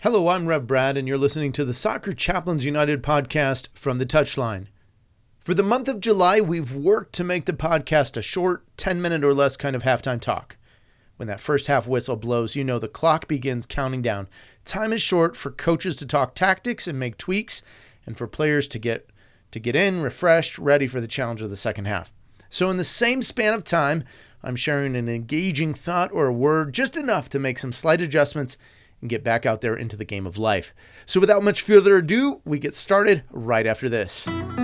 Hello, I'm Rev Brad, and you're listening to the Soccer Chaplains United podcast from the Touchline. For the month of July, we've worked to make the podcast a short, 10-minute or less kind of halftime talk. When that first half whistle blows, you know the clock begins counting down. Time is short for coaches to talk tactics and make tweaks, and for players to get in, refreshed, ready for the challenge of the second half. So in the same span of time, I'm sharing an engaging thought or a word, just enough to make some slight adjustments and get back out there into the game of life. So without much further ado, we get started right after this. He's found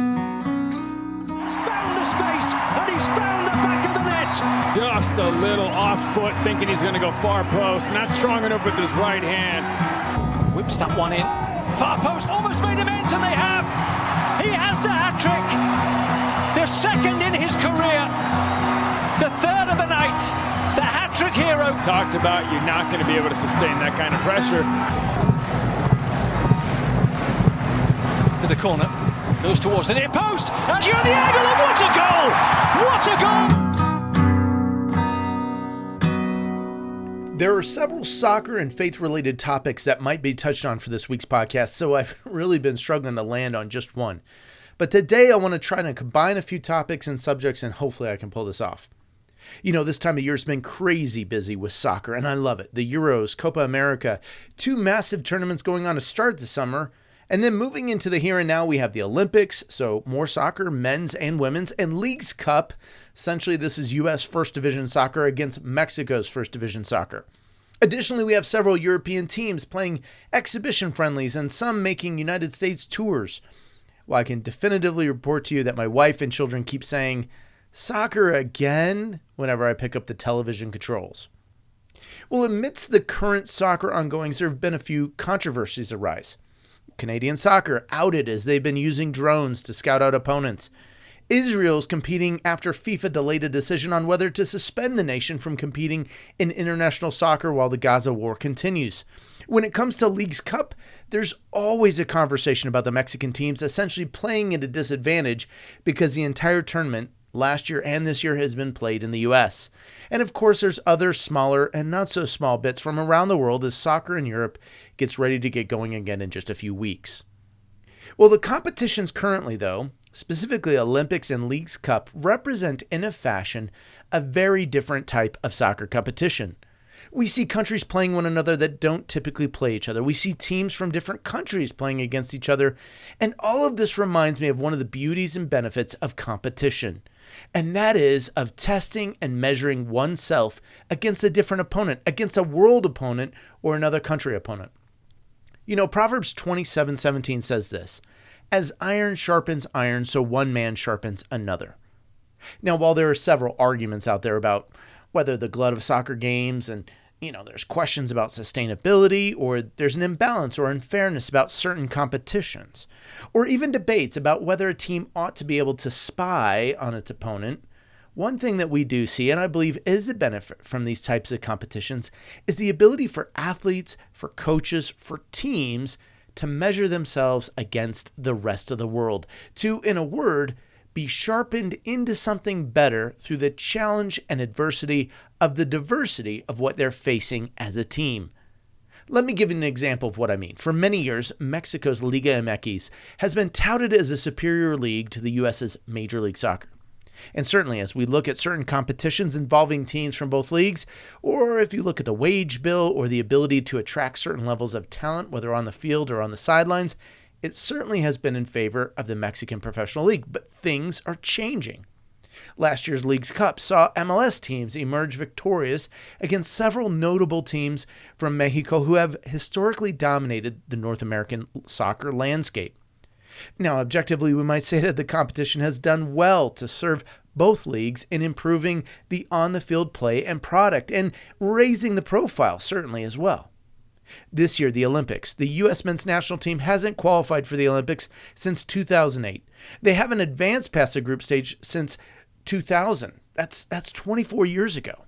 the space, and he's found the back of the net. Just a little off foot, thinking he's going to go far post. Not strong enough with his right hand. Whips that one in. Far post, almost made him ends, and they have. He has the hat-trick. The second in his career. The third of the night. The hat-trick hero. Talked about you're not going to be able to sustain that kind of pressure. To the corner. Goes towards the near post. And you're on the angle, and what a goal! What a goal! There are several soccer and faith-related topics that might be touched on for this week's podcast, so I've really been struggling to land on just one. But today I want to try to combine a few topics and subjects, and hopefully I can pull this off. You know, this time of year has been crazy busy with soccer, and I love it. The Euros, Copa America, two massive tournaments going on to start the summer. And then moving into the here and now, we have the Olympics, so more soccer, men's and women's, and Leagues Cup. Essentially, this is U.S. First Division soccer against Mexico's First Division soccer. Additionally, we have several European teams playing exhibition friendlies and some making United States tours. Well, I can definitively report to you that my wife and children keep saying, "Soccer again?" whenever I pick up the television controls. Well, amidst the current soccer ongoings, there have been a few controversies arise. Canadian soccer outed as they've been using drones to scout out opponents. Israel's competing after FIFA delayed a decision on whether to suspend the nation from competing in international soccer while the Gaza war continues. When it comes to Leagues Cup, there's always a conversation about the Mexican teams essentially playing at a disadvantage because the entire tournament last year and this year has been played in the U.S. And of course, there's other smaller and not so small bits from around the world as soccer in Europe gets ready to get going again in just a few weeks. Well, the competitions currently, though, specifically Olympics and Leagues Cup, represent in a fashion a very different type of soccer competition. We see countries playing one another that don't typically play each other. We see teams from different countries playing against each other. And all of this reminds me of one of the beauties and benefits of competition. And that is of testing and measuring oneself against a different opponent, against a world opponent or another country opponent. You know, Proverbs 27:17 says this, "As iron sharpens iron, so one man sharpens another." Now, while there are several arguments out there about whether the glut of soccer games and, there's questions about sustainability, or there's an imbalance or unfairness about certain competitions, or even debates about whether a team ought to be able to spy on its opponent, one thing that we do see, and I believe is a benefit from these types of competitions, is the ability for athletes, for coaches, for teams to measure themselves against the rest of the world, to, in a word, be sharpened into something better through the challenge and adversity of the diversity of what they're facing as a team. Let me give you an example of what I mean. For many years, Mexico's Liga MX has been touted as a superior league to the U.S.'s Major League Soccer. And certainly as we look at certain competitions involving teams from both leagues, or if you look at the wage bill or the ability to attract certain levels of talent, whether on the field or on the sidelines, it certainly has been in favor of the Mexican Professional League, but things are changing. Last year's Leagues Cup saw MLS teams emerge victorious against several notable teams from Mexico who have historically dominated the North American soccer landscape. Now, objectively, we might say that the competition has done well to serve both leagues in improving the on-the-field play and product and raising the profile, certainly, as well. This year, the Olympics. The U.S. men's national team hasn't qualified for the Olympics since 2008. They haven't advanced past the group stage since 2000. That's 24 years ago.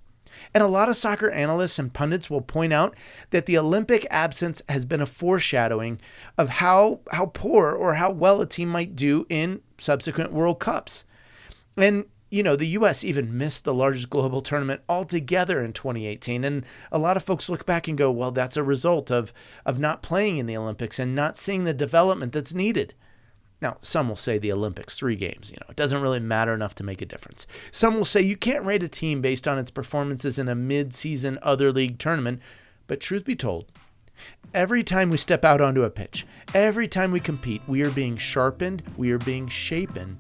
And a lot of soccer analysts and pundits will point out that the Olympic absence has been a foreshadowing of how poor or how well a team might do in subsequent World Cups. And The U.S. even missed the largest global tournament altogether in 2018. And a lot of folks look back and go, well, that's a result of not playing in the Olympics and not seeing the development that's needed. Now, some will say the Olympics, 3 games, it doesn't really matter enough to make a difference. Some will say you can't rate a team based on its performances in a mid-season other league tournament. But truth be told, every time we step out onto a pitch, every time we compete, we are being sharpened, we are being shapen.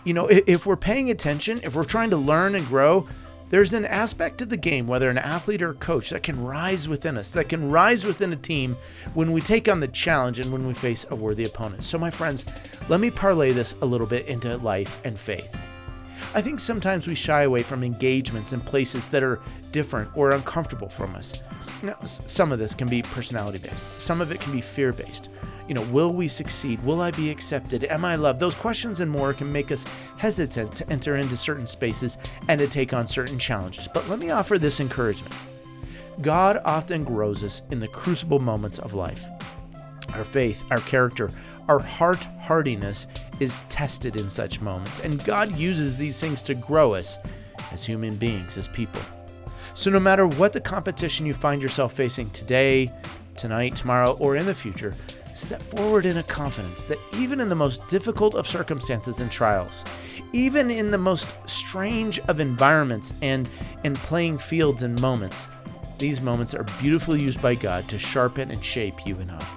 If we're paying attention, if we're trying to learn and grow, there's an aspect of the game, whether an athlete or a coach, that can rise within us, that can rise within a team when we take on the challenge and when we face a worthy opponent. So my friends, let me parlay this a little bit into life and faith. I think sometimes we shy away from engagements in places that are different or uncomfortable from us. Now, some of this can be personality-based. Some of it can be fear-based. Will we succeed? Will I be accepted? Am I loved? Those questions and more can make us hesitant to enter into certain spaces and to take on certain challenges. But let me offer this encouragement. God often grows us in the crucible moments of life. Our faith, our character, our hardiness is tested in such moments, and God uses these things to grow us as human beings, as people. So no matter what the competition you find yourself facing today, tonight, tomorrow, or in the future, step forward in a confidence that even in the most difficult of circumstances and trials, even in the most strange of environments and playing fields and moments, these moments are beautifully used by God to sharpen and shape you and I.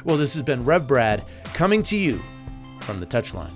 Well, this has been Rev Brad coming to you from the touchline.